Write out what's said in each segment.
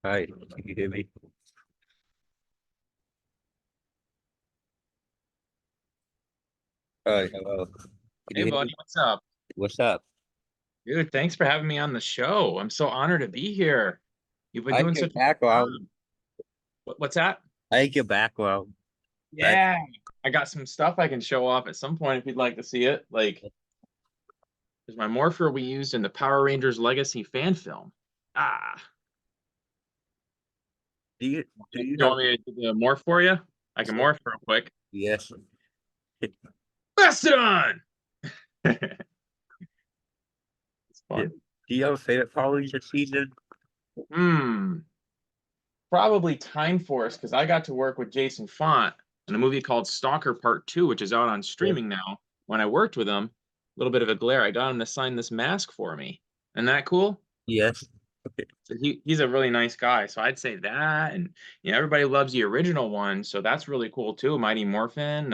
Hi, can you hear me? Hi, hello. Can Hey, you hear me? buddy, what's up? What's up? Dude, thanks for having me on the show. I'm so honored to be here. You've been I like doing your such a good background. job. What's that? I like your background. Back, Yeah, I got some stuff I can show off at some point if you'd like to see it. Like, there's my morpher we used in the Power Rangers Legacy fan film. Ah, do you do you you have want me to do the morph for you? I can morph real quick. yes? Bastion! It's Do fun. you have a favorite Power Ranger season? Hmm. Probably Time Force because I got to work with Jason Font in a movie called Stalker Part 2, which is out on Yeah. streaming now. When I worked with him, a little bit of a glare, I got him to sign this mask for me. Isn't that cool? Yes. So he's a really nice guy. So I'd say that. And everybody loves the original one. So that's really cool too. Mighty Morphin,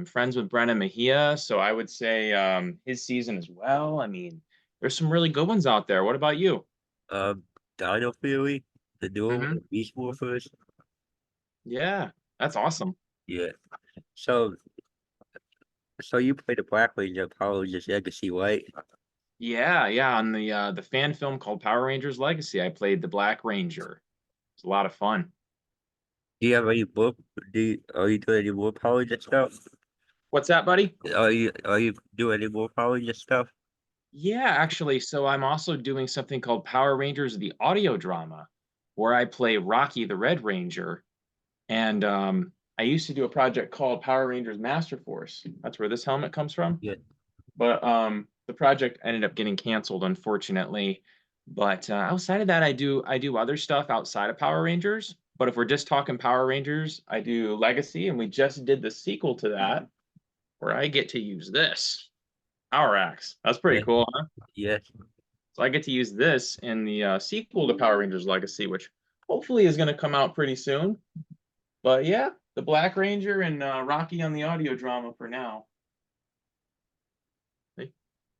friends with Brenna Mejia. So I would say his season as well. I mean, there's some really good ones out there. What about you? Um, Dino Fury, the new one, Hmm. the Beast Morphers. Yeah, that's awesome. Yeah. So so you play the Black Ranger Power Rangers Legacy, right? Yeah, yeah. On the fan film called Power Rangers Legacy, I played the Black Ranger. It's a lot of fun. Do you have any book? Are you doing any more Power Ranger stuff? What's that, buddy? Are you doing any more Power Ranger stuff? Yeah, actually, so I'm also doing something called Power Rangers the audio drama, where I play Rocky the Red Ranger. And I used to do a project called Power Rangers Master Force. That's where this helmet comes from. Yeah. But the project ended up getting canceled, unfortunately. But outside of that, I do other stuff outside of Power Rangers. But if we're just talking Power Rangers, I do Legacy, and we just did the sequel to that, where I get to use this Power Axe. That's pretty Yeah. cool, huh? Yes. So I get to use this in the sequel to Power Rangers Legacy, which hopefully is going to come out pretty soon. But yeah, the Black Ranger and Rocky on the audio drama for now.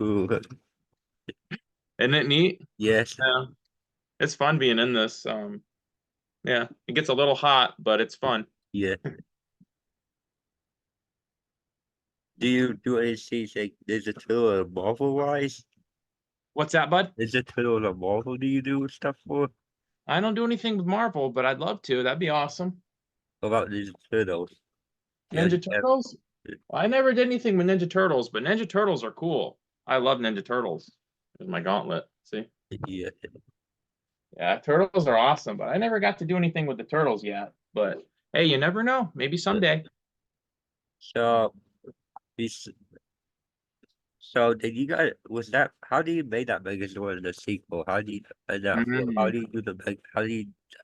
Ooh. Isn't it neat? Yes. Yeah, it's fun being in this. Yeah, it gets a little hot, but it's fun. Yeah. Do you do any scenes like Ninja Turtle or Marvel wise? What's that, bud? Ninja Turtle or Marvel do you do stuff for? I don't do anything with Marvel, but I'd love to. That'd be awesome. What about Ninja Turtles? Yeah, Ninja Turtles? Well, I never did anything with Ninja Turtles, but Ninja Turtles are cool. I love Ninja Turtles. There's my gauntlet. See? yeah. Yeah, turtles are awesome, but I never got to do anything with the turtles yet. But hey, you never know. Maybe someday. So, this, so did you guys, was that, how do you make that Megazord in the sequel? How do you, in that film, how Mhm. do you do the,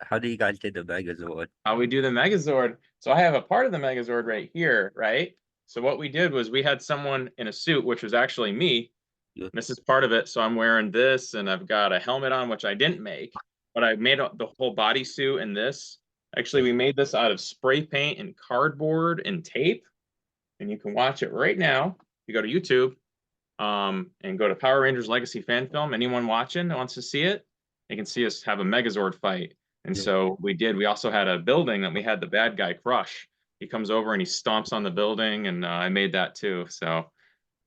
how do you guys did the Megazord? How we do the Megazord. So I have a part of the Megazord right here, right? So what we did was we had someone in a suit, which was actually me. Yeah. This is part of it. So I'm wearing this and I've got a helmet on, which I didn't make, but I made the whole bodysuit and this. Actually, we made this out of spray paint and cardboard and tape. And you can watch it right now. You go to YouTube and go to Power Rangers Legacy fan film. Anyone watching that wants to see it, they can see us have a Megazord fight. And Yeah. so we did. We also had a building that we had the bad guy crush. He comes over and he stomps on the building, and I made that too. So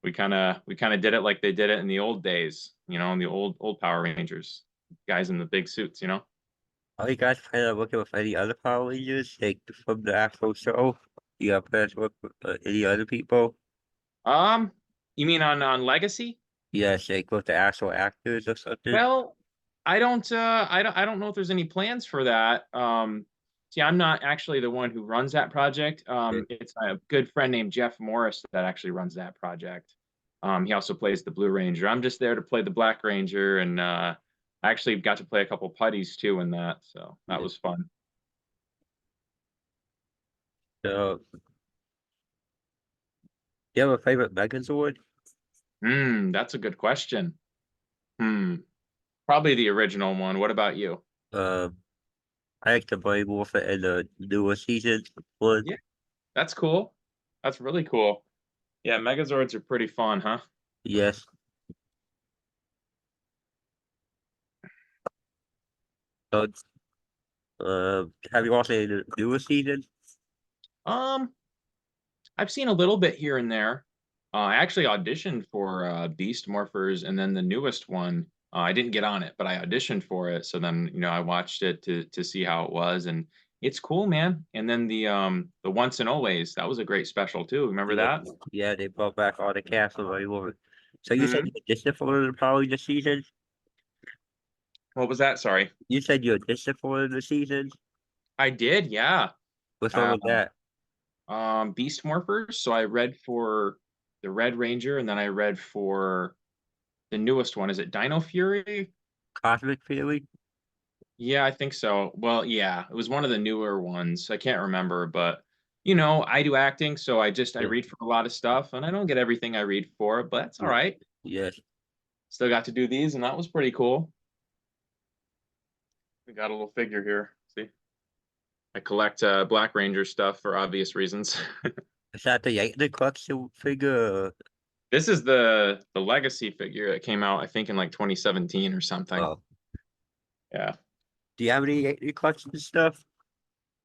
we kind of did it like they did it in the old days, in the old Power Rangers, guys in the big suits, Are you guys planning on working with any other Power Rangers, like from the actual show? You have plans to work with any other people? Um, you mean on Legacy? Yes, like with the actual actors or something? Well, I don't know if there's any plans for that. See, I'm not actually the one who runs that project. Yeah. It's a good friend named Jeff Morris that actually runs that project. He also plays the Blue Ranger. I'm just there to play the Black Ranger, and I actually got to play a couple putties too in that, so that Yeah. was fun. So, do you have a favorite Megazord? That's a good question. Hmm, Probably the original one. What about you? Um, I like the Mighty Morphin and the newer season one. Yeah, that's cool. That's really cool. Yeah, Megazords are pretty fun, huh? Yes. So, have you watched any of the newest season? Um, I've seen a little bit here and there. I actually auditioned for Beast Morphers, and then the newest one. I didn't get on it, but I auditioned for it. So then, I watched it to see how it was, and it's cool, man. And then the Once and Always, that was a great special too. Remember Yeah, that? yeah, they brought back all the cast of over. So you said Hmm. you auditioned for the Power this season? What was that? Sorry. You said you auditioned for the season? I did, yeah. What's wrong Uh, with that? Beast Morphers. So I read for the Red Ranger, and then I read for the newest one. Is it Dino Fury? Cosmic Fury? Yeah, I think so. Well, yeah, it was one of the newer ones. I can't remember, but I do acting, so I Yeah, read for a lot of stuff, and I don't get everything I read for, but that's all yeah, right. yes, Still got to do these, and that was pretty cool. We got a little figure here. See, I collect Black Ranger stuff for obvious reasons. is that the collection figure? This is the Legacy figure that came out, I think, in like 2017 or something. Oh, Yeah. do you have any collection stuff?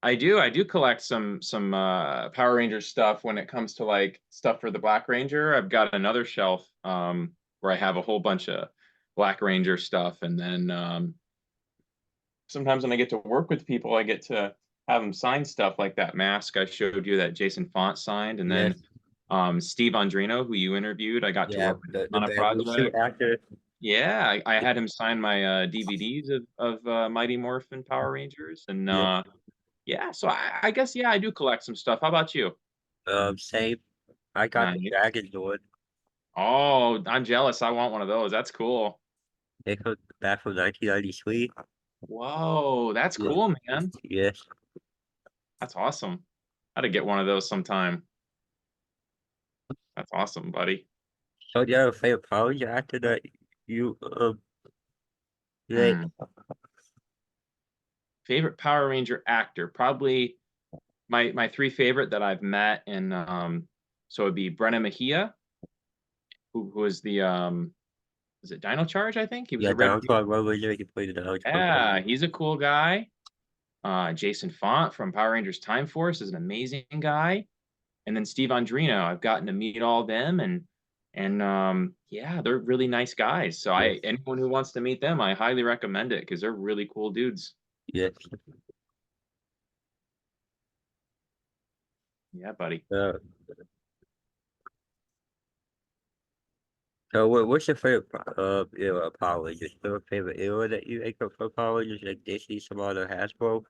I do collect some Power Ranger stuff when it comes to like stuff for the Black Ranger. I've got another shelf where I have a whole bunch of Black Ranger stuff, and then sometimes when I get to work with people, I get to have them sign stuff like that mask I showed you that Jason Font signed, and Yes, then Steve Andrino, who you interviewed, I got to yeah, work with the on a bamboo suit project. actor. Yeah, I had him sign my DVDs of Mighty Morphin Power Rangers, and Yeah, yeah, so I guess yeah, I do collect some stuff. How about you? same. I got the Nice. Dragon Lord. Oh, I'm jealous. I want one of those. That's cool. They come back from 1993. Whoa, that's Yes, cool, man. yes. That's awesome. I had to get one of those sometime. That's awesome, buddy. So do you have a favorite Power Ranger actor that you like? Hmm. Favorite Power Ranger actor? Probably my three favorite that I've met, and so it'd be Brenna Mejia, who was the was it Dino Charge? I think he was Yeah, a Red Ranger. Downfall Road Ranger. You played the Downfall Road Yeah, Ranger. he's a cool guy. Jason Font from Power Rangers Time Force is an amazing guy. And then Steve Andrino, I've gotten to meet all of them, and yeah, they're really nice guys. So Yes, I anyone who wants to meet them, I highly recommend it because they're really cool dudes. yes. Yeah, buddy. Uh, so what's your favorite era of Power Rangers? Your favorite era that you like for Power Rangers, like Disney, some other Hasbro?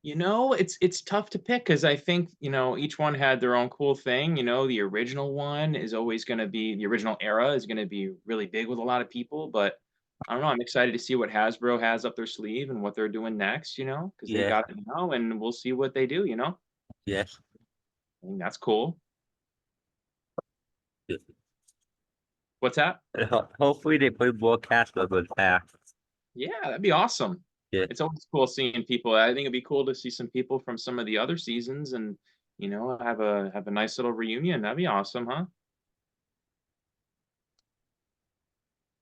It's tough to pick because I think, each one had their own cool thing. The original one is always going to be the original era is going to be really big with a lot of people, but I don't know. I'm excited to see what Hasbro has up their sleeve and what they're doing next, because they Yes, got it now and we'll see what they do. yes. I think that's cool. Yes. What's that? And hopefully they put more cast members back. Yeah, that'd be awesome. Yeah, It's always cool seeing people. I think it'd be cool to see some people from some of the other seasons and, have a nice little reunion. That'd be awesome, huh?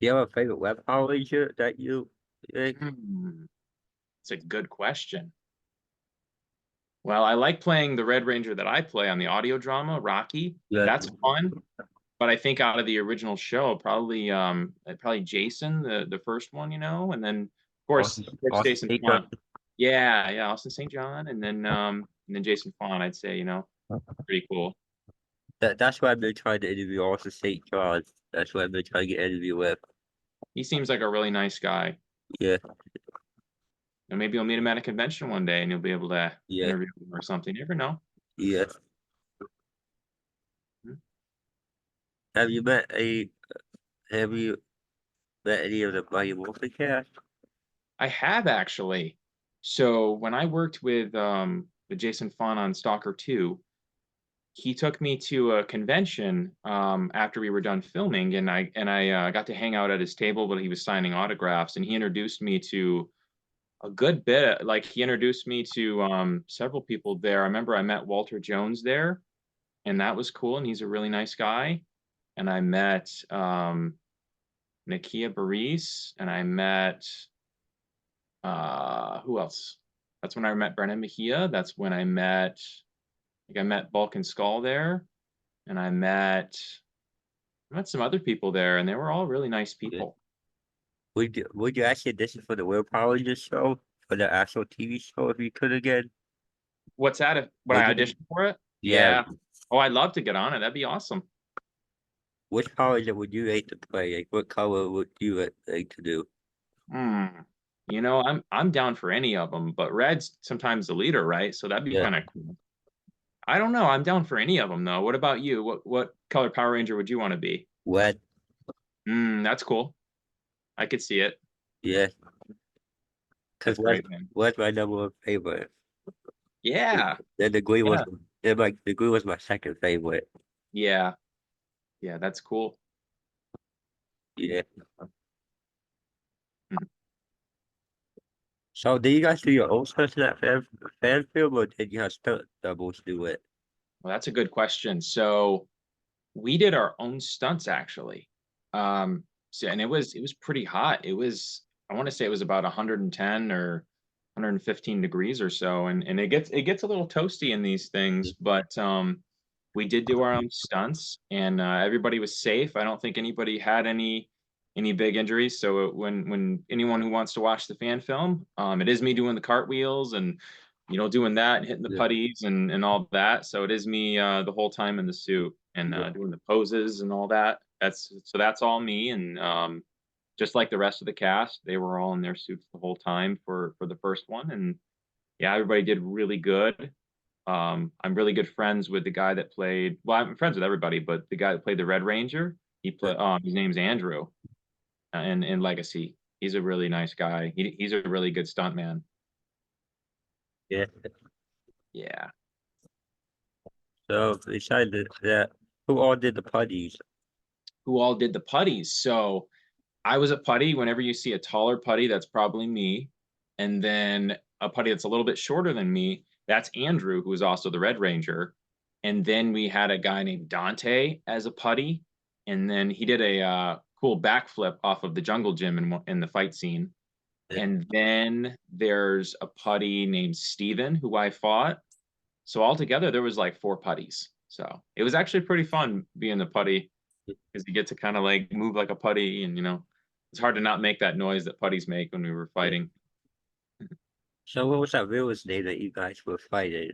do you have a favorite web Power Ranger that you like? Hmm. It's a good question. Well, I like playing the Red Ranger that I play on the audio drama, Rocky. Yeah, That's fun. But I think out of the original show, probably Jason, the first one, and then of course Austin Jason Baker. Font. Yeah, Austin St. John, and then Jason Font, I'd say, pretty cool. That's why I've been trying to interview Austin St. John. That's why I've been trying to get an interview with. He seems like a really nice guy. Yeah, And maybe you'll meet him at a convention one day and you'll be able to yeah, interview him or something. You never know. yeah. Hmm. Have you met a have you met any of the Mighty Morphin cast? I have actually. So when I worked with Jason Fon on Stalker 2, he took me to a convention after we were done filming, and I got to hang out at his table while he was signing autographs, and he introduced me to a good bit. Like he introduced me to several people there. I remember I met Walter Jones there, and that was cool, and he's a really nice guy. And I met Nakia Baris, and I met Who else? That's when I met Brennan Mejia. That's when I met Bulk and Skull there, and I met some other people there, and they were all really nice Yeah. people. Would you actually audition for the Will Power Rangers show for the actual TV show if you could again? What's that? Would Would I you? audition for it? Yeah. Yeah. Oh, I'd love to get on it. That'd be awesome. Which Power Ranger would you like to play? Like, what color would you like to do? Hmm. I'm down for any of them, but Red's sometimes the leader, right? So that'd be Yeah. kind of cool. I don't know. I'm down for any of them though. What about you? What color Power Ranger would you want to be? What? That's cool. I could see it. Yeah. Cause That's great, man. what's my number one favorite? Yeah. Then the green was Yeah. then like the green was my second favorite. Yeah. Yeah, that's cool. Yeah. Mhm. So did you guys do your own stunts in that fan film or did you have stunt doubles do it? Well, that's a good question. So we did our own stunts actually. And it was pretty hot. I want to say it was about 110 or 115 degrees or so, and it gets a little toasty in these things, but we did do our own stunts, and everybody was safe. I don't think anybody had any big injuries. So when anyone who wants to watch the fan film, it is me doing the cartwheels and doing that and hitting the Yeah. putties and all that. So it is me the whole time in the suit and Yeah. doing the poses and all that. That's all me, and just like the rest of the cast, they were all in their suits the whole time for the first one, and yeah, everybody did really good. I'm really good friends with the guy that played. Well, I'm friends with everybody, but the guy that played the Red Ranger, his name's Andrew, in Legacy. He's a really nice guy. He's a really good stuntman. Yeah. Yeah. So besides that, who all did the putties? Who all did the putties? So I was a putty. Whenever you see a taller putty, that's probably me. And then a putty that's a little bit shorter than me, that's Andrew, who is also the Red Ranger. And then we had a guy named Dante as a putty. And then he did a cool backflip off of the jungle gym in the fight scene. Yeah. And then there's a putty named Steven, who I fought. So altogether, there was like 4 putties. So it was actually pretty fun being the putty because you get to kind of like move like a putty, and it's hard to not make that noise that putties make when we were Yeah. fighting. So what was that villain's name that you guys were fighting?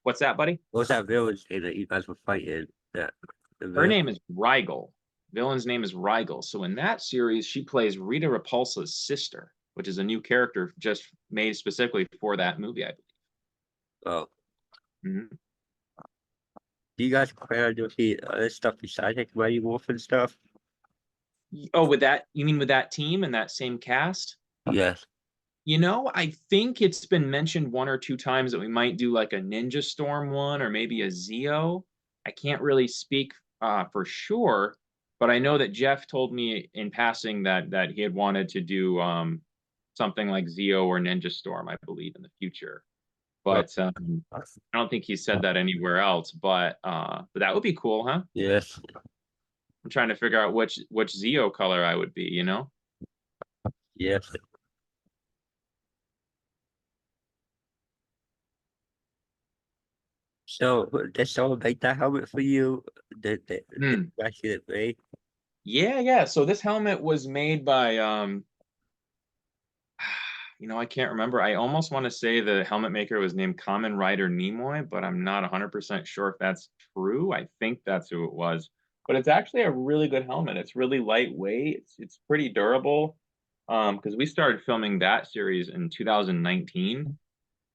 What's that, buddy? What was that villain's name that you guys were fighting? That the Her villain? name is Rigel. Villain's name is Rigel. So in that series, she plays Rita Repulsa's sister, which is a new character just made specifically for that movie, I Oh, believe. do you guys plan on doing the other stuff besides like Mighty Wolf and stuff? Oh, with that, you mean with that team and that same cast? Yes. I think it's been mentioned 1 or 2 times that we might do like a Ninja Storm one or maybe a Zeo. I can't really speak for sure, but I know that Jeff told me in passing that he had wanted to do something like Zeo or Ninja Storm, I believe, in the future. Well, But I don't think he said that anywhere else. But that would be cool, huh? yes. I'm trying to figure out which Zeo color I would be. Yes. So did someone make that helmet for you? Did Hmm. you guys get it made? Yeah. So this helmet was made by I can't remember. I almost want to say the helmet maker was named Kamen Rider Nimoy, but I'm not 100% sure if that's true. I think that's who it was. But it's actually a really good helmet. It's really lightweight. It's pretty durable. Because we started filming that series in 2019,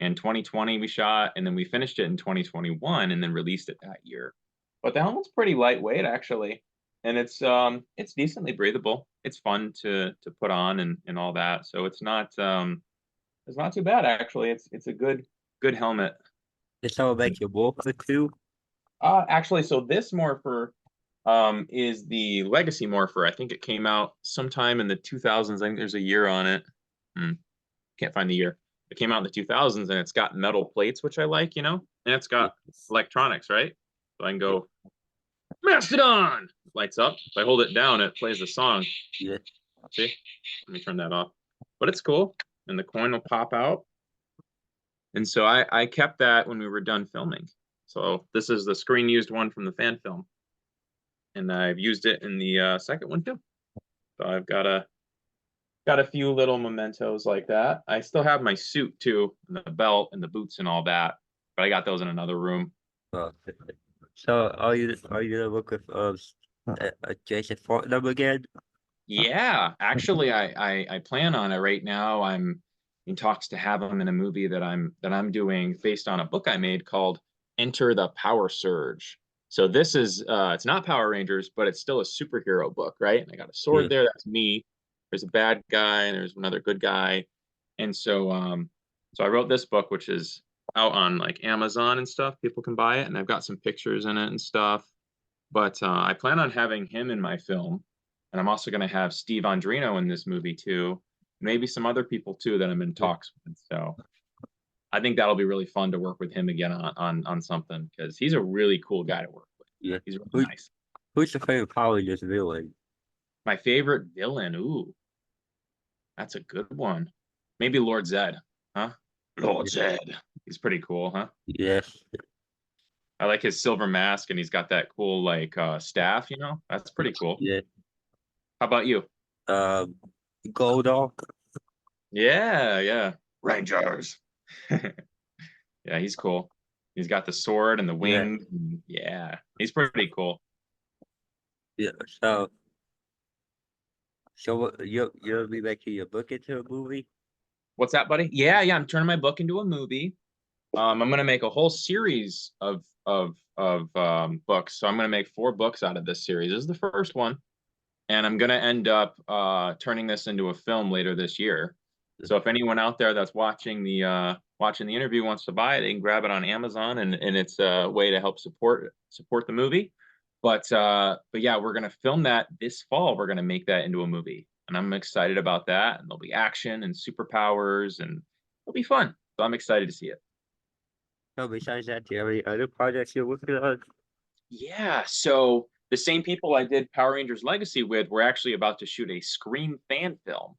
and 2020 we shot, and then we finished it in 2021 and then released it that year. But the helmet's pretty lightweight actually, and it's decently breathable. It's fun to put on and all that. So it's not too bad actually. It's a good helmet. Did someone make your Morpher too? Actually, so this morpher is the Legacy morpher. I think it came out sometime in the 2000s. I think there's a year on it. Can't find the year. It came out in the 2000s, and it's got metal plates, which I like, and it's got electronics, right? So I can go Mastodon, lights up. If I hold it down, it plays a song. Yeah. See? Let me turn that off. But it's cool. and the coin will pop out. And so I kept that when we were done filming. So this is the screen used one from the fan film. And I've used it in the second one too. So I've got a few little mementos like that. I still have my suit too, and the belt and the boots and all that, but I got those in another room. So are you gonna work with Jason Fortnum again? Yeah, actually, I plan on it right now. I'm in talks to have him in a movie that I'm doing based on a book I made called Enter the Power Surge. So this is it's not Power Rangers, but it's still a superhero book, right? And I got a Yeah. sword there, that's me. There's a bad guy and there's another good guy. And so I wrote this book, which is out on like Amazon and stuff. People can buy it, and I've got some pictures in it and stuff. But I plan on having him in my film, and I'm also going to have Steve Andrino in this movie too, maybe some other people too that I'm in Yeah. talks with. So I think that'll be really fun to work with him again on something because he's a really cool guy to work with. Yeah. He's really Who, nice. who's your favorite Power Rangers villain? My favorite villain, ooh, that's a good one. Maybe Lord Zed, huh? Lord Zed. He's pretty cool, huh? Yes. I like his silver mask and he's got that cool like staff, That's pretty cool. Yeah. How about you? Um, Goldar. Yeah, yeah. Rangers. Yeah, he's cool. He's got the sword and the Yeah. wings. Yeah, he's pretty cool. Yeah. So you'll be making your book into a movie? What's that, buddy? Yeah, yeah. I'm turning my book into a movie. I'm gonna make a whole series of books. So I'm gonna make 4 books out of this series. This is the first one, and I'm gonna end up turning this into a film later this year. So if anyone out there that's watching the interview wants to buy it, they can grab it on Amazon, and it's a way to help support the movie. But yeah, we're gonna film that this fall. We're gonna make that into a movie, and I'm excited about that. And there'll be action and superpowers, and it'll be fun. So I'm excited to see it. So besides that, do you have any other projects you're working on? Yeah, so the same people I did Power Rangers Legacy with, we're actually about to shoot a Scream fan film.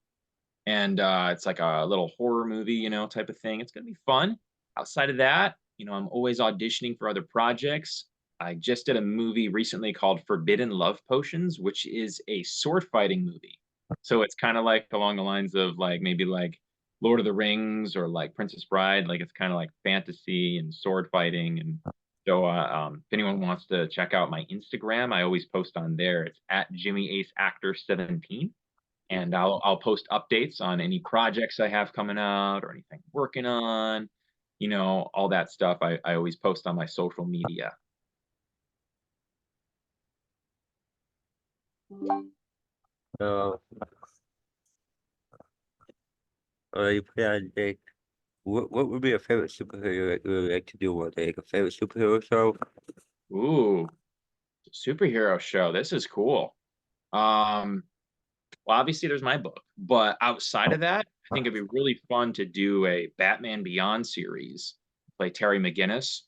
And it's like a little horror movie, type of thing. It's gonna be fun. Outside of that, I'm always auditioning for other projects. I just did a movie recently called Forbidden Love Potions, which is a sword fighting movie. So it's kind of like along the lines of like maybe like Lord of the Rings or like Princess Bride. Like it's kind of like fantasy and sword fighting. And so if anyone wants to check out my Instagram, I always post on there. It's at Jimmy Ace Actor 17, and I'll post updates on any projects I have coming out or anything I'm working on, all that stuff. I always post on my social media. Uh, or you plan on like, what would be your favorite superhero that you would like to do one day? Like a favorite superhero show? Ooh, superhero show. This is cool. Um, well, obviously there's my book, but outside of that, I think it'd be really fun to do a Batman Beyond series, play Terry McGinnis,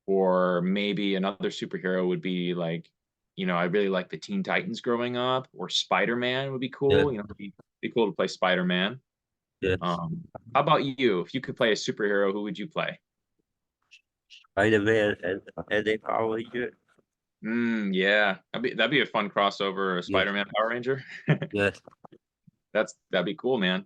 or maybe another superhero would be like, I really like the Teen Titans growing up, or Spider-Man would be Yeah. cool. It'd be cool to play Spider-Man. Yeah. How about you? If you could play a superhero, who would you play? Spider-Man and they Power Ranger? Yeah, that'd be a fun crossover, a Yes. Spider-Man Power Ranger. Yes. That'd be cool, man.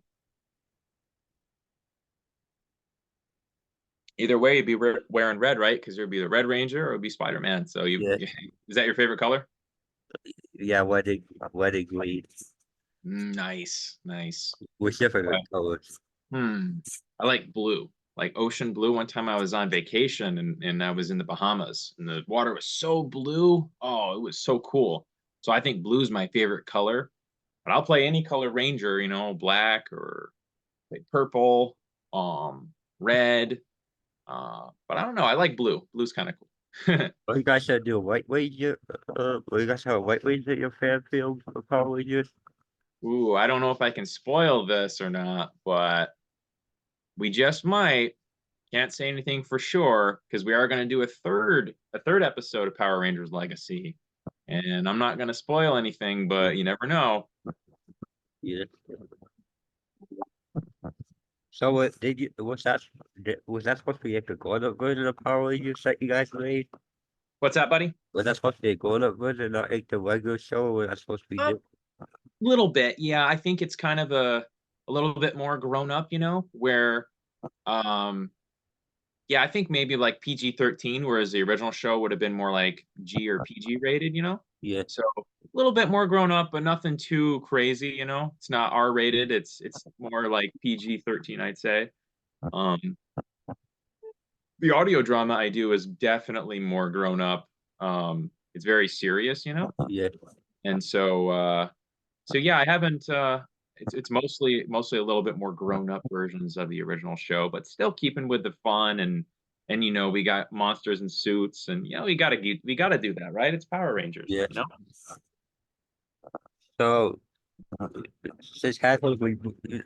Either way, you'd be wearing red, right? Because there'd be the Red Ranger or it'd be Spider-Man. So Yes. is that your favorite color? Yeah, wedding green. Nice, nice. With different colors. Hmm. I like blue, like ocean blue. One time I was on vacation and I was in the Bahamas and the water was so blue. Oh, it was so cool. So I think blue is my favorite color, but I'll play any color ranger, black or like purple, red. But I don't know. I like blue. Blue's kind of cool. Well, you guys should do a White Ranger. Well, you guys have a White Ranger in your fan film for Power Rangers? Ooh, I don't know if I can spoil this or not, but we just might. Can't say anything for sure because we are going to do a third episode of Power Rangers Legacy, and I'm not going to spoil anything, but you never know. Yeah. So what did you? Was that supposed to be like the grown-up version of Power Rangers that you guys made? What's that, buddy? Was that supposed to be a grown-up version, not like the regular show? Or was that supposed to be A different? little bit, yeah. I think it's kind of a little bit more grown up, you know, where um yeah, I think maybe like PG-13, whereas the original show would have been more like G or PG rated, you know? Yeah, So a little bit more grown up, but nothing too crazy, you know? It's not R rated, it's more like PG-13, I'd say. Um, the audio drama I do is definitely more grown up. It's very serious, you know? yeah, And so yeah, I haven't it's mostly a little bit more grown up versions of the original show, but still keeping with the fun and you know, we got monsters and suits and you know, we got to do that, right? It's Power Rangers, yeah. you know? So since Hasbro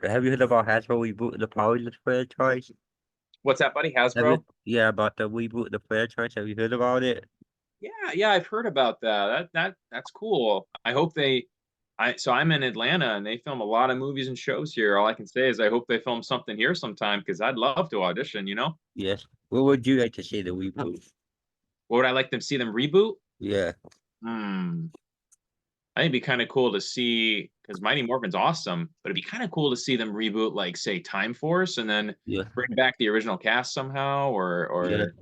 have you heard about Hasbro rebooting the Power Rangers franchise? What's that, buddy? Have you? Hasbro? Yeah, about the reboot of the franchise. Have you heard about it? Yeah, I've heard about that. That's cool. I hope they so I'm in Atlanta and they film a lot of movies and shows here. All I can say is I hope they film something here sometime because I'd love to audition, you know? Yes. What would you like to see the reboot? What would I like them see them reboot? Yeah, Hmm. I think it'd be kind of cool to see because Mighty Morphin's awesome, but it'd be kind of cool to see them reboot like say Time Force and then yeah, bring back the original cast somehow yeah. or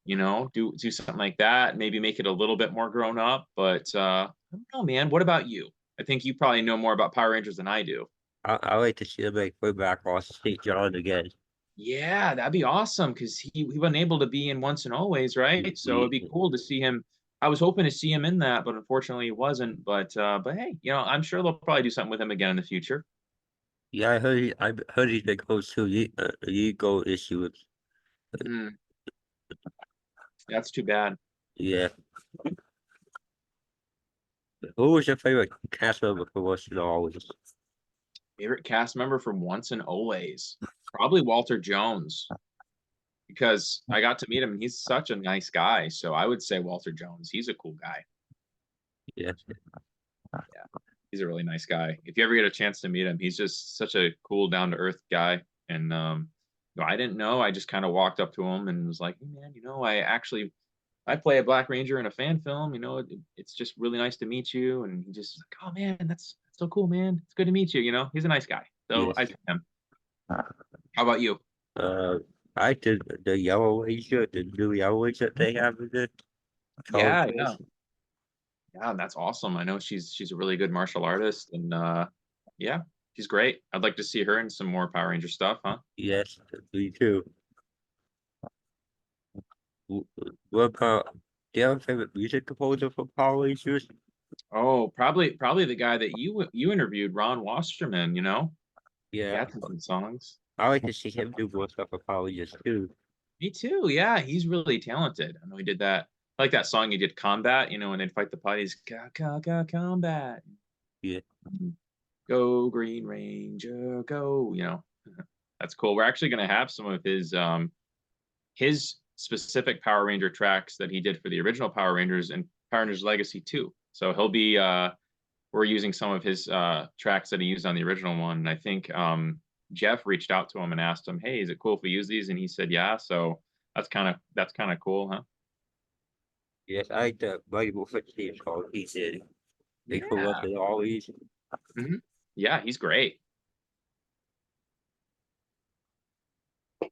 you know, do something like that, maybe make it a little bit more grown up, but I don't know, man. What about you? I think you probably know more about Power Rangers than I do. I like to see them like bring back Austin St. John again. Yeah, that'd be awesome because he wasn't able to be in Once and Always, right? So it'd be cool to see him. I was hoping to see him in that, but unfortunately he wasn't. But hey, you know, I'm sure they'll probably do something with him again in the future. Yeah, I heard he's like goes to ego issues. Hmm, that's too bad. Yeah. Who was your favorite cast member for Western Always? Favorite cast member from Once and Always, probably Walter Jones because I got to meet him and he's such a nice guy. So I would say Walter Jones. He's a cool guy. Yeah. Yeah, he's a really nice guy. If you ever get a chance to meet him, he's just such a cool, down to earth guy. And you know, I didn't know. I just kind of walked up to him and was like, "Hey, man, you know, I play a Black Ranger in a fan film. You know, it's just really nice to meet you." And he just like, "Oh man, that's so cool, man. It's good to meet you." You know, he's a nice guy. So I Yes. picked him. How about you? Uh, I did the Yellow Ranger, the new Yellow Ranger that they have in it. Charles Yeah. Yeah, that's awesome. I know she's a really good martial artist and yeah, she's great. I'd like to see her in some more Power Ranger stuff, huh? Yes, me too. W- What about, do you have a favorite music composer for Power Rangers? Oh, probably the guy that you interviewed, Ron Wasserman, you know? He Yeah, had some songs. I like to see him do more stuff for Power Rangers too. Me too. Yeah, he's really talented. I know he did that. I like that song he did Combat, you know, when they'd fight the putties. Combat. Yeah, Go Green Ranger, go, you know. That's cool. We're actually gonna have some of his specific Power Ranger tracks that he did for the original Power Rangers and Power Rangers Legacy too. So he'll be we're using some of his tracks that he used on the original one. And I think Jeff reached out to him and asked him, "Hey, is it cool if we use these?" And he said, "Yeah." So that's kind of cool, huh? yes, I like the Mighty Morphin theme song he did. They for Yeah. Western Always. Hmm. Yeah, he's great. Do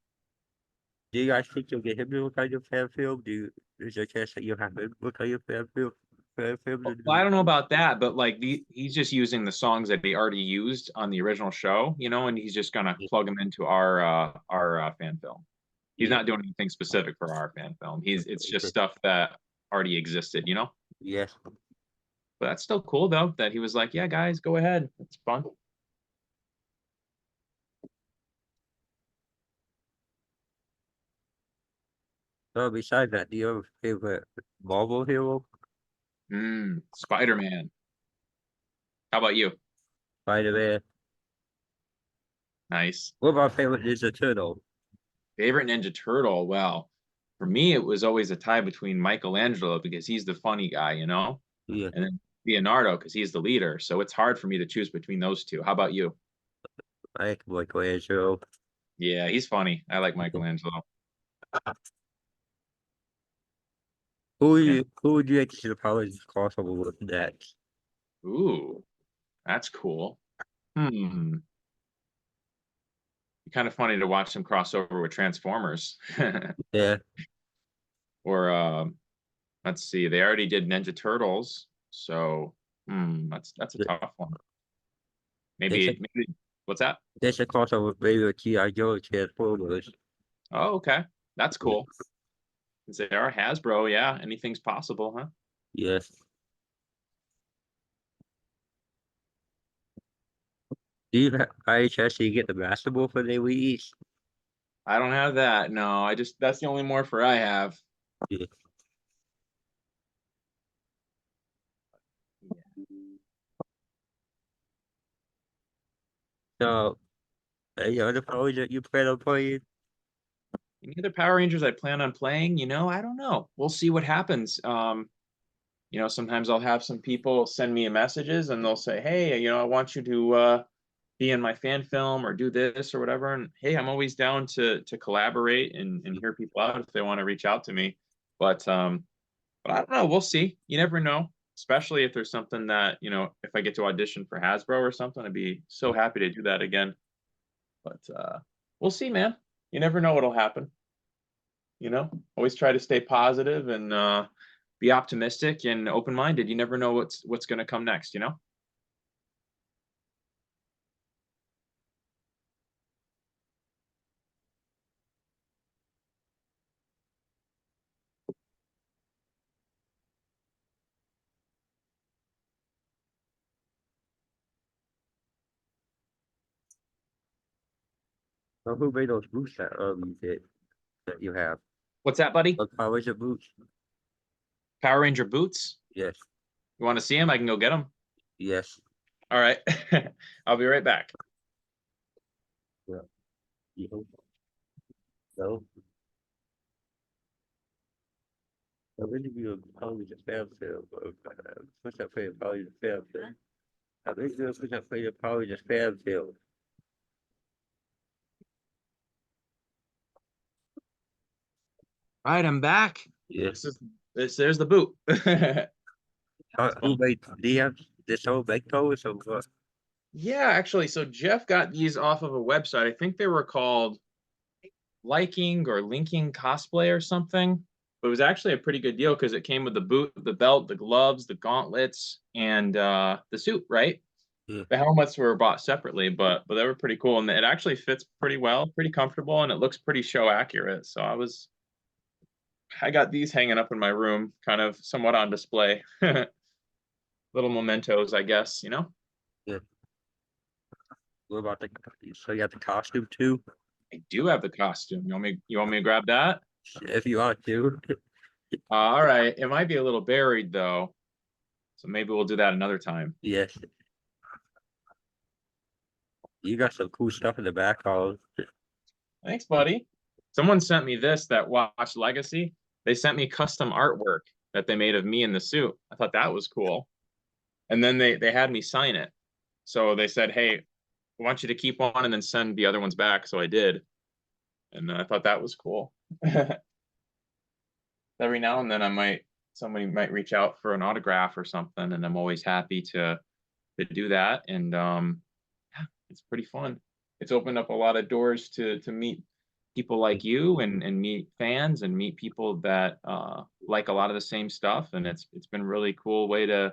you guys think you'll get him to work on your fan film? Is there a chance that you'll have him work on your fan film to Well, I do? don't know about that, but like he's just using the songs that he already used on the original show, you know, and he's just gonna plug them into our fan film. He's Yeah, not doing anything specific for our fan film. It's just stuff that already existed, you know. yes. But that's still cool though that he was like, "Yeah, guys, go ahead. It's fun." So besides that, do you have a favorite Marvel hero? Spider-Man. How about you? Spider-Man. Nice. What about favorite Ninja Turtle? Favorite Ninja Turtle? Well, for me, it was always a tie between Michelangelo because he's the funny guy, you know, Yeah, and then Leonardo because he's the leader. So it's hard for me to choose between those two. How about you? I like Michelangelo. Yeah, he's funny. I like Michelangelo. Yeah. Who would you like to see the Power Rangers crossover with next? Ooh, that's cool. Hmm. Kind of funny to watch them cross over with Transformers. Yeah, Or let's see, they already did Ninja Turtles, so that's a th- tough one. they should Maybe what's that? they should crossover with maybe with G.I. Joe and Transformers. Oh, okay. That's Yeah. cool. Since they are Hasbro, yeah, anything's possible, huh? Yes. Do you have by any chance do you get the Master Ball for the release? I don't have that. No, I just that's the only morpher I have. Yeah. So any other powers that you plan on playing? Any other Power Rangers I plan on playing? I don't know. We'll see what happens. Sometimes I'll have some people send me messages and they'll say, "Hey, I want you to be in my fan film or do this or whatever." And hey, I'm always down to collaborate and hear people out if they want to reach out to me. But I don't know. We'll see. You never know. Especially if there's something that, if I get to audition for Hasbro or something, I'd be so happy to do that again. But we'll see, man. You never know what'll happen. Always try to stay positive and be optimistic and open-minded. You never know what's going to come next. So who made those boots that you have? What's that, buddy? Those Power Ranger boots? Power Ranger boots? Yes. You want to see them? I can go get them. Yes. All right. I'll be right back. Yeah. You hope so. I really be a Power Ranger fan film. What's that for your Power Ranger fan film? I really do put that for your Power Ranger fan film. All right, I'm back. Yes. This is there's the boot. Who made do you have this whole make those or what? Yeah, actually, so Jeff got these off of a website. I think they were called Liking or Linking Cosplay or something. But it was actually a pretty good deal because it came with the boot, the belt, the gloves, the gauntlets, and the suit, right? Yeah. The helmets were bought separately, but they were pretty cool, and it actually fits pretty well, pretty comfortable, and it looks pretty show accurate. So I got these hanging up in my room, kind of somewhat on display. Little mementos, I guess. Yeah. What about so you have the costume too? I do have the costume. You want me to grab that? If you want to. All right. It might be a little buried though, so maybe we'll do that another time. Yes. You got some cool stuff in the back hall. Thanks, buddy. Someone sent me this that watched Legacy. They sent me custom artwork that they made of me in the suit. I thought that was cool. And then they had me sign it. So they said, "Hey, I want you to keep one and then send the other ones back." So I did. And I thought that was cool. Every now and then somebody might reach out for an autograph or something, and I'm always happy to do that. And yeah, it's pretty fun. It's opened up a lot of doors to meet people like you and meet fans and meet people that like a lot of the same stuff. And it's been a really cool way to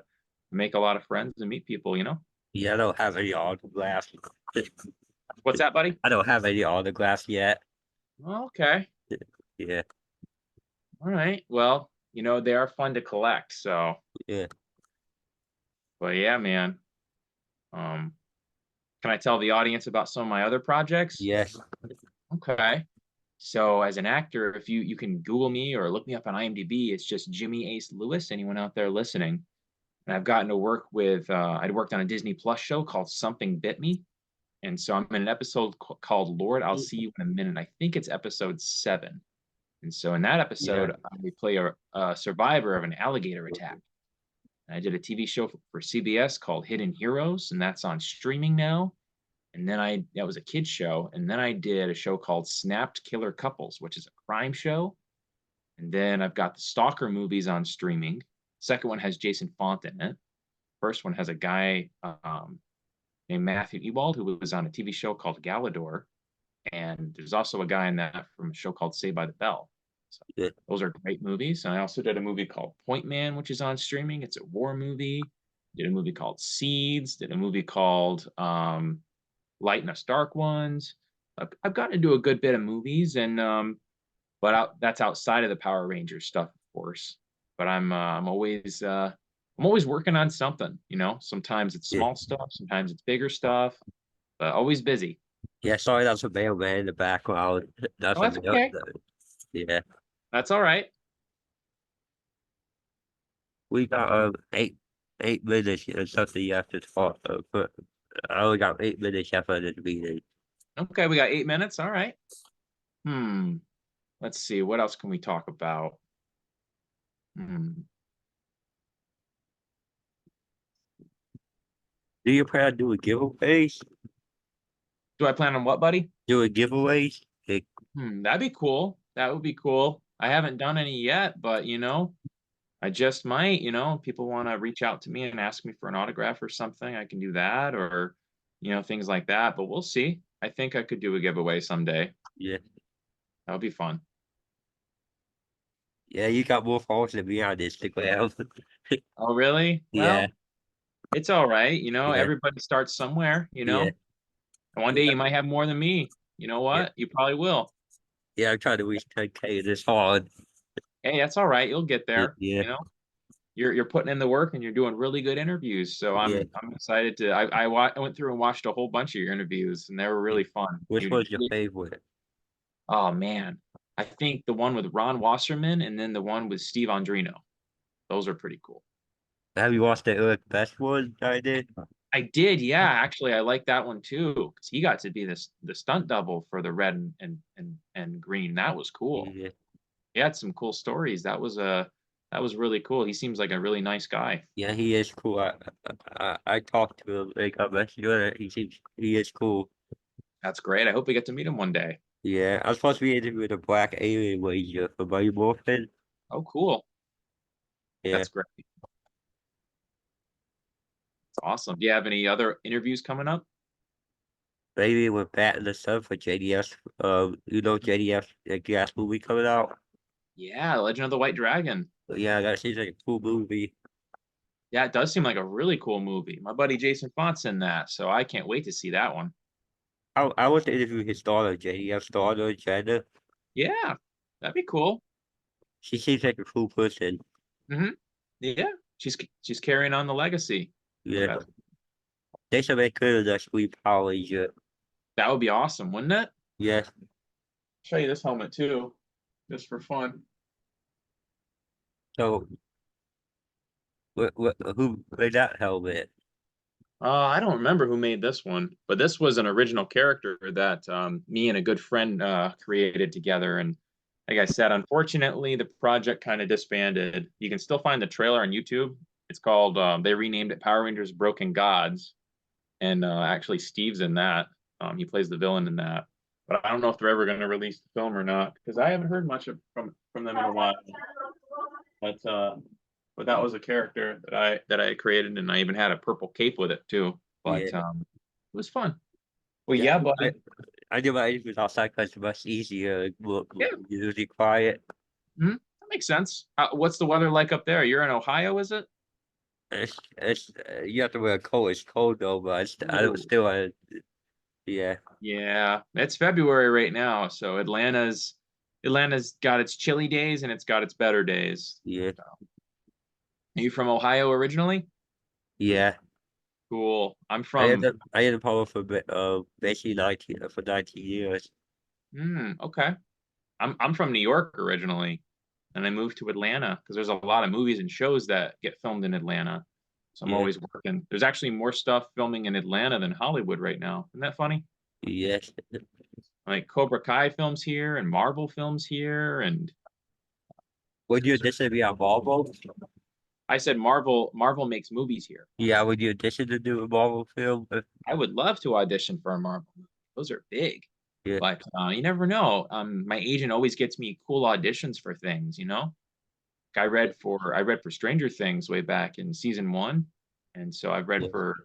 make a lot of friends and meet people. Yeah, I don't have any autographs. What's that, buddy? I don't have any autographs yet. Okay. Yeah, All right. Well, they are fun to collect. So, yeah. but yeah, man. Um, can I tell the audience about some of my other projects? Yes. Okay. So as an actor, if you can Google me or look me up on IMDb, it's just Jimmy Ace Lewis. Anyone out there listening? And I've gotten to work with. I'd worked on a Disney Plus show called Something Bit Me, and so I'm in an episode called Lord, I'll See You in a Minute. I think it's episode 7. And so in that episode, Yeah. we play a survivor of an alligator attack. And I did a TV show for CBS called Hidden Heroes, and that's on streaming now. And then that was a kid's show. And then I did a show called Snapped Killer Couples, which is a crime show. And then I've got the Stalker movies on streaming. Second one has Jason Font in it. First one has a guy named Matthew Ewald, who was on a TV show called Galador. And there's also a guy in that from a show called Saved by the Bell. So Yeah. those are great movies. And I also did a movie called Point Man, which is on streaming. It's a war movie. Did a movie called Seeds. Did a movie called Light and Us Dark Ones. I've gotten to do a good bit of movies, and that's outside of the Power Rangers stuff, of course. But I'm always working on something. You know, sometimes it's Yeah. small stuff, sometimes it's bigger stuff, but always busy. Yeah, sorry, that's a mailman in the background. That's Oh, a that's mail. okay. Yeah, That's all right. we got 8 minutes and something you have to talk. But I only got 8 minutes after the meeting. Okay, we got 8 minutes. All right. Let's see. What else can we talk about? Do you plan on doing giveaways? Do I plan on what, buddy? Doing giveaways? Like, That'd be cool. That would be cool. I haven't done any yet, but I just might, people want to reach out to me and ask me for an autograph or something. I can do that, or, things like that, but we'll see. I think I could do a giveaway someday. yeah. That would be fun. Yeah, you got more followers than me on Instagram. Oh, really? Yeah. Well, it's all right. Yeah. Everybody starts somewhere, Yeah. and one day you might have more than me. You know what? You probably will. Yeah, I'm trying to reach 10K this hard. Hey, that's all right. You'll get there. Yeah. You're putting in the work and you're doing really good interviews. So I'm excited to. I went through and watched a whole bunch of your interviews, and they were really fun. Which was your favorite? Oh man, I think the one with Ron Wasserman and then the one with Steve Andrino. Those are pretty cool. Have you watched the Eric Best one I did? I did, yeah. Actually, I like that one too because he got to be the stunt double for the red and green. That was cool. Yeah. He had some cool stories. That was really cool. He seems like a really nice guy. Yeah, he is cool. I talked to him like I'm not sure he is cool. That's great. I hope we get to meet him one day. Yeah, I was supposed to be interviewing a black alien wager for Mighty Morphin. Oh, cool. Yeah. That's great. That's awesome. Do you have any other interviews coming up? Maybe with Bat in the Sun for JDS. JDS gas movie coming out. Yeah, Legend of the White Dragon. Yeah, that seems like a cool movie. Yeah, it does seem like a really cool movie. My buddy Jason Font's in that, so I can't wait to see that one. I want to interview his daughter, JDS daughter, Jenna. Yeah, that'd be cool. She seems like a cool person. Yeah, she's carrying on the legacy. Yeah. They should make her the Sweet Power Ranger. That would be awesome, wouldn't it? Yes. Show you this helmet too, just for fun. So, who made that helmet? I don't remember who made this one, but this was an original character that me and a good friend created together. And like I said, unfortunately, the project kind of disbanded. You can still find the trailer on YouTube. It's called, they renamed it Power Rangers Broken Gods. And actually, Steve's in that. He plays the villain in that. But I don't know if they're ever going to release the film or not, because I haven't heard much from them in a while. But that was a character that I created, and I even had a purple cape with it too. But it was fun. Well, yeah, buddy. I do my interviews outside because it's much easier. Usually quiet. That makes sense. What's the weather like up there? You're in Ohio, is it? It's you have to wear a coat. It's cold though, but I don't still. Yeah. Yeah, it's February right now, so Atlanta's got its chilly days and it's got its better days. Yeah. Are you from Ohio originally? Yeah. Cool. I'm from. I had a power for basically 19 years. Okay. I'm from New York originally, and I moved to Atlanta because there's a lot of movies and shows that get filmed in Atlanta. So I'm always working. There's actually more stuff filming in Atlanta than Hollywood right now. Isn't that funny? Yes. Like Cobra Kai films here and Marvel films here, and would you disagree on Volvo? I said Marvel makes movies here. Yeah, would you audition to do a Marvel film? I would love to audition for a Marvel movie. Those are big, Yeah, but you never know. My agent always gets me cool auditions for things, you know. I read for Stranger Things way back in season one, and so I've read yeah, for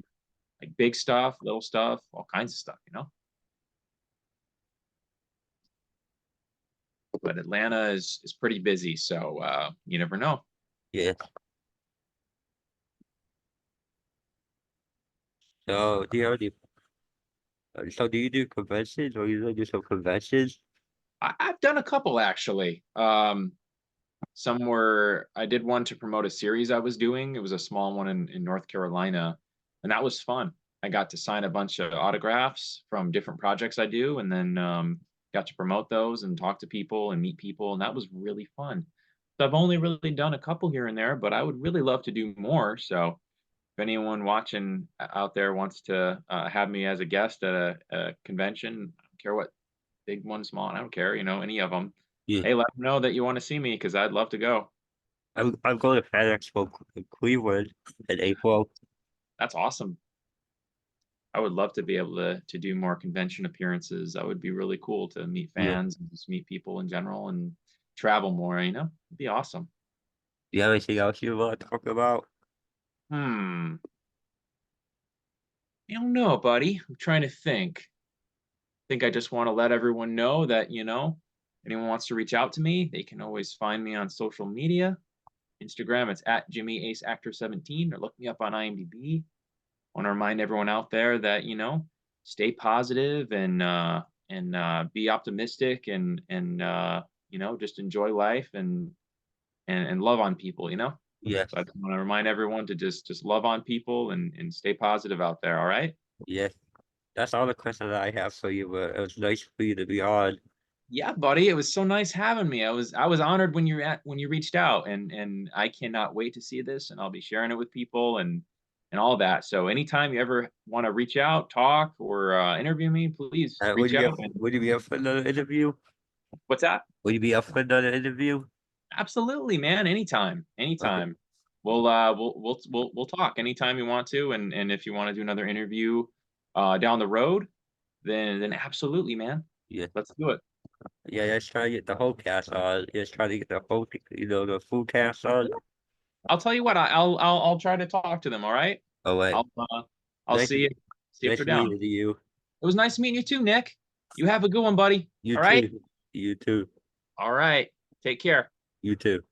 like big stuff, little stuff, all kinds of stuff, you know. But Atlanta is pretty busy, so you never know. yeah. So do you already? So do you do conventions, or you do some conventions? I've done a couple actually. Some were I did one to promote a series I was doing. It was a small one in North Carolina, and that was fun. I got to sign a bunch of autographs from different projects I do, and then got to promote those and talk to people and meet people, and that was really fun. So I've only really done a couple here and there, but I would really love to do more. So if anyone watching out there wants to have me as a guest at a convention, I don't care what, big one, small, I don't care, you know, any of them. Yeah, Hey, let them know that you want to see me because I'd love to go. I'm going to Fan Expo in Cleveland in April. That's awesome. I would love to be able to do more convention appearances. That would be really cool to meet Yeah. fans and just meet people in general and travel more, you know? It'd be awesome. Do you have anything else you want to talk about? Hmm. I don't know, buddy. I'm trying to think. Think I just want to let everyone know that, you know, anyone wants to reach out to me, they can always find me on social media. Instagram, it's at Jimmy Ace Actor 17, or look me up on IMDb. Want to remind everyone out there that, you know, stay positive and be optimistic and you know, just enjoy life and love on people, you know. Yes, So I want to remind everyone to just love on people and stay positive out there. All right. yes. That's all the questions I have for you, but it was nice for you to be on. Yeah, buddy. It was so nice having me. I was honored when you reached out, and I cannot wait to see this, and I'll be sharing it with people and all that. So anytime you ever want to reach out, talk, or interview me, please reach out. And Would you be up for another interview? what's that? Would you be up for another interview? Absolutely, man. Anytime, Okay. anytime. We'll talk anytime you want to, and if you want to do another interview down the road, then absolutely, man. Yeah. Let's do it. Yeah, just trying to get the whole cast on. Just trying to get the whole, the full cast on. I'll tell you what. I'll try to talk to them. All right. Oh, wait. I'll I'll Nice, see if they're nice down. meeting you. It was nice meeting you too, Nick. You have a good one, buddy. You All right. too. You too. All right. Take care. You too.